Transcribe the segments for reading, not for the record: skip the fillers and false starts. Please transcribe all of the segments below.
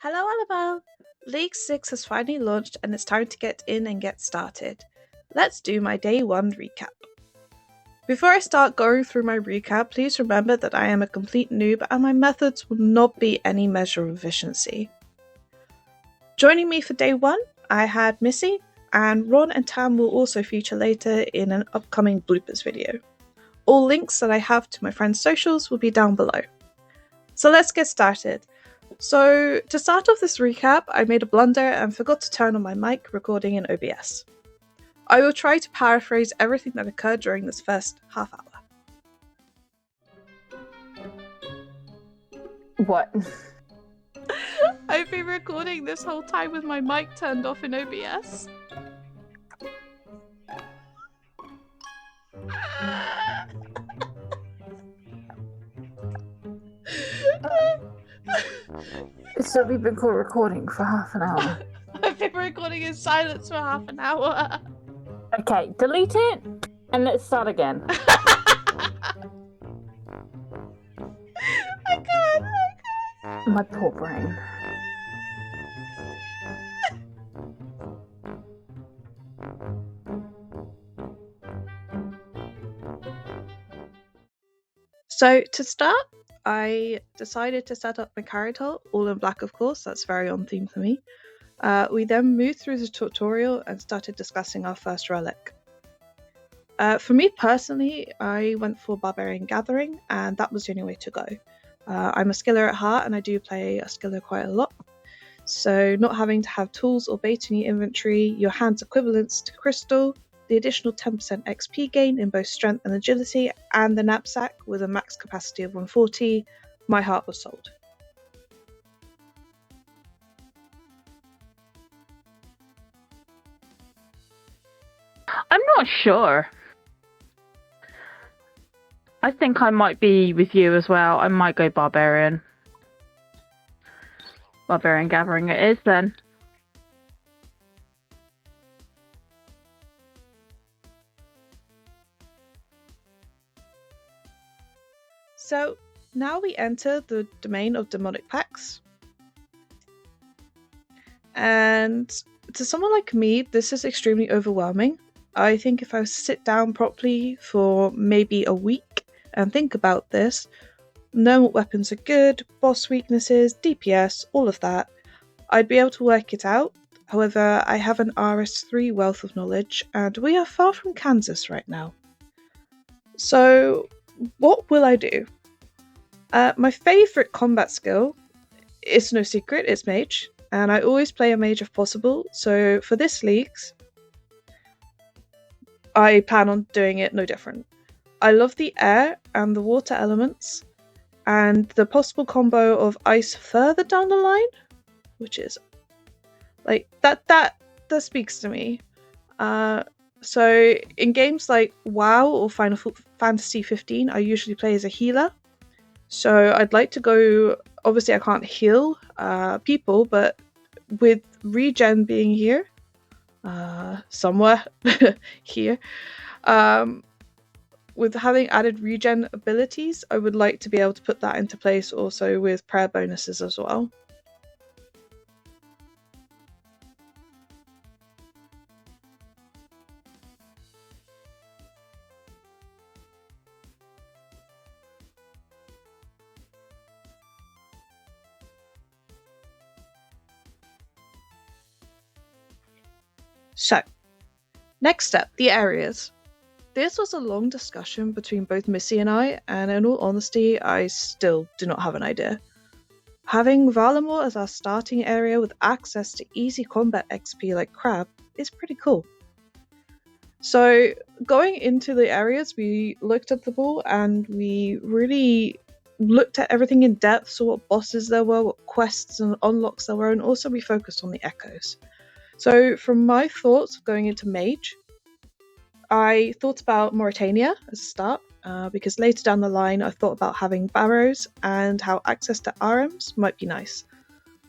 Hello, allemaal! League 6 has finally launched and it's time to get in and get started. Let's do my day 1 recap. Before I start going through my recap, please remember that I am a complete noob and my methods will not be any measure of efficiency. Joining me for day 1, I had Missy, and Ron and Tam will also feature later in an upcoming bloopers video. All links that I have to my friends' socials will be down below. So let's get started. So to start off this recap, I made a blunder and forgot to turn on my mic recording in OBS. I will try to paraphrase everything that occurred during this first half hour. What? I've been recording this whole time with my mic turned off in OBS. So we've been recording for half an hour. I've been recording in silence for half an hour. Okay, delete it and let's start again. I can't. My poor brain. So to start, I decided to set up my character, all in black of course, that's very on theme for me. We then moved through the tutorial and started discussing our first relic. For me personally, I went for Barbarian Gathering, and that was the only way to go. I'm a skiller at heart, and I do play a skiller quite a lot. So not having to have tools or bait in your inventory, your hand's equivalents to crystal, the additional 10% XP gain in both strength and agility, and the knapsack with a max capacity of 140, my heart was sold. I'm not sure. I think I might be with you as well. I might go Barbarian. Barbarian Gathering it is then. So now we enter the domain of demonic pacts. And to someone like me, this is extremely overwhelming. I think if I was to sit down properly for maybe a week and think about this, know what weapons are good, boss weaknesses, DPS, all of that, I'd be able to work it out. However, I have an RS3 wealth of knowledge, and we are far from Kansas right now. So, what will I do? My favourite combat skill, it's no secret, it's mage, and I always play a mage if possible, so for this leagues, I plan on doing it no different. I love the air and the water elements, and the possible combo of ice further down the line, which is like that speaks to me. So in games like WoW or Final Fantasy 15, I usually play as a healer. So I'd like to go. Obviously, I can't heal people, but with regen being here, somewhere here, with having added regen abilities, I would like to be able to put that into place also with prayer bonuses as well. So, next up, the areas. This was a long discussion between both Missy and I, and in all honesty, I still do not have an idea. Having Valamore as our starting area with access to easy combat XP like Crab is pretty cool. So, going into the areas, we looked at them all and we really looked at everything in depth, saw what bosses there were, what quests and unlocks there were, and also we focused on the echoes. So from my thoughts of going into Mage, I thought about Mauritania as a start, because later down the line I thought about having barrows and how access to RMs might be nice.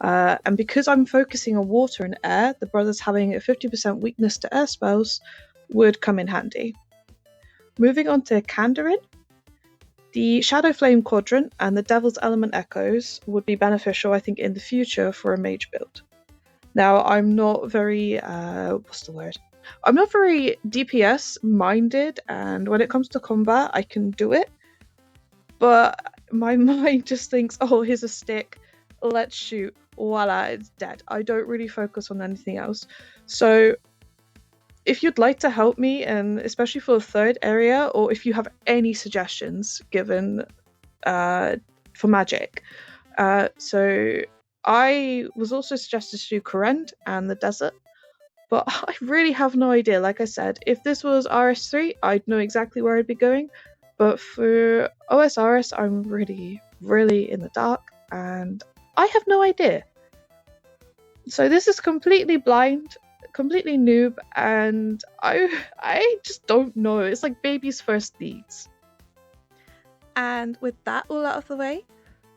And because I'm focusing on water and air, the brothers having a 50% weakness to air spells would come in handy. Moving on to Kandarin, The Shadow Flame Quadrant and the Devil's Element Echoes would be beneficial, I think, in the future for a mage build. Now, I'm not very, what's the word? I'm not very DPS minded, and when it comes to combat, I can do it. But my mind just thinks, oh, here's a stick, let's shoot, voila, it's dead. I don't really focus on anything else. So if you'd like to help me, and especially for the third area, or if you have any suggestions given for magic. So I was also suggested to do Kourend and the desert, but I really have no idea. Like I said, if this was RS3, I'd know exactly where I'd be going. But for OSRS, I'm really, really in the dark, and I have no idea. So this is completely blind, completely noob, and I just don't know. It's like baby's first leagues. And with that all out of the way,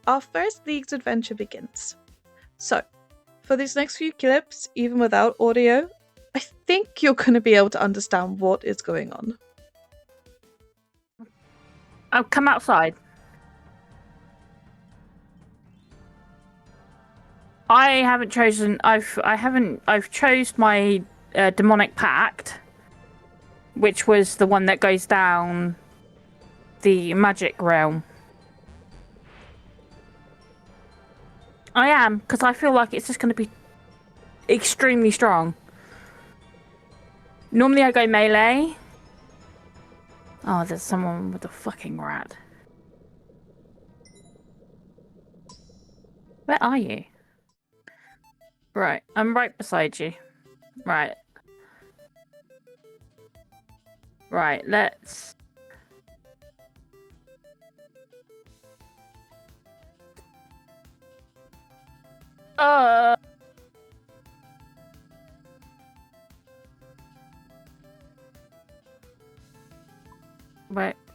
our first league's adventure begins. So, for these next few clips, even without audio, I think you're going to be able to understand what is going on. I'll come outside. I've chose my demonic pact, which was the one that goes down the magic realm. I am, because I feel like it's just going to be extremely strong. Normally I go melee. Oh, there's someone with a fucking rat. Where are you? Right, I'm right beside you. Right. Right, let's...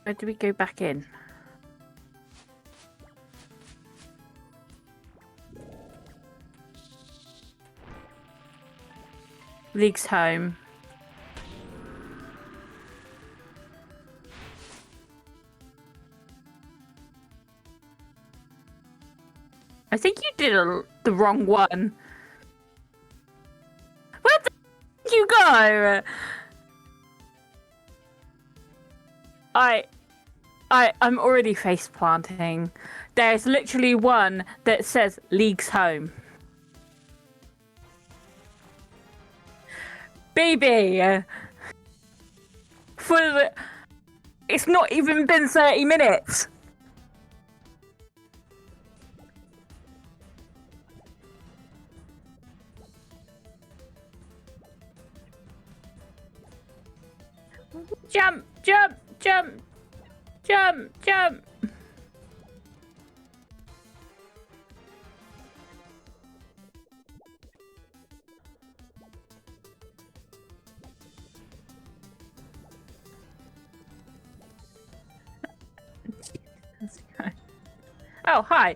Where do we go back in? League's home. I think you did the wrong one. Where the did you go? I'm already face planting. There's literally one that says League's home. Baby! It's not even been 30 minutes. Jump, jump, jump, jump, jump. Oh, hi.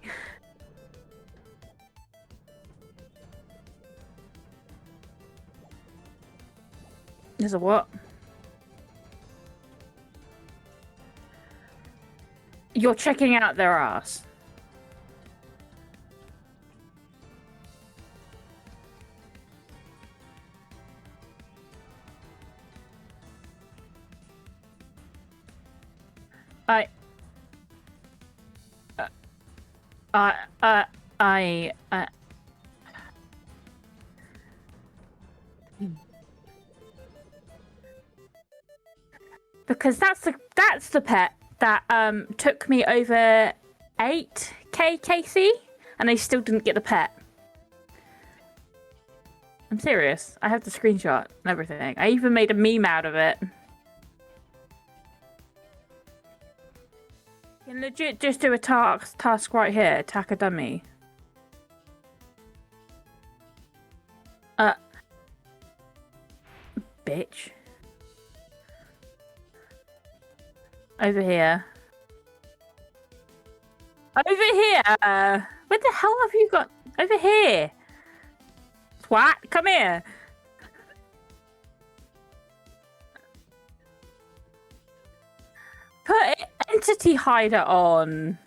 There's a what? You're checking out their ass. Because that's the pet that took me over 8k KC, and I still didn't get the pet. I'm serious. I have the screenshot and everything. I even made a meme out of it. You can legit just do a task right here. Attack a dummy. Bitch. Over here. Over here! Where the hell have you got? Over here! Twat, come here! Put it entity hider on.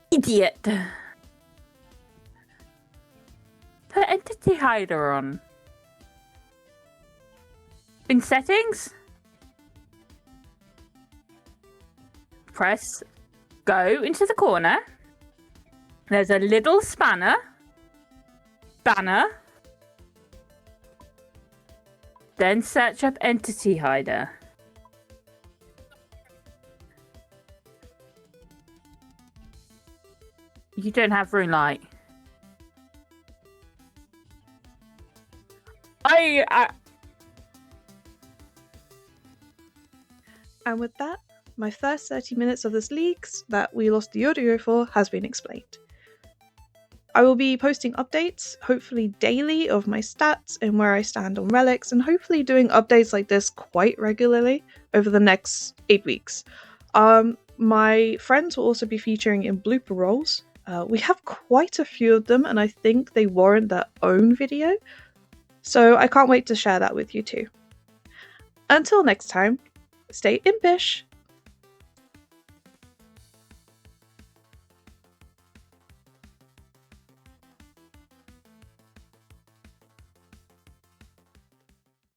Idiot. Put entity hider on. In settings, press go into the corner. There's a little banner. Then search up entity hider. You don't have room light. And with that, my first 30 minutes of this leaks that we lost the audio for has been explained. I will be posting updates, hopefully daily, of my stats and where I stand on relics, and hopefully doing updates like this quite regularly over the next 8 weeks. My friends will also be featuring in blooper rolls. We have quite a few of them, and I think they warrant their own video, so I can't wait to share that with you too. Until next time, stay impish!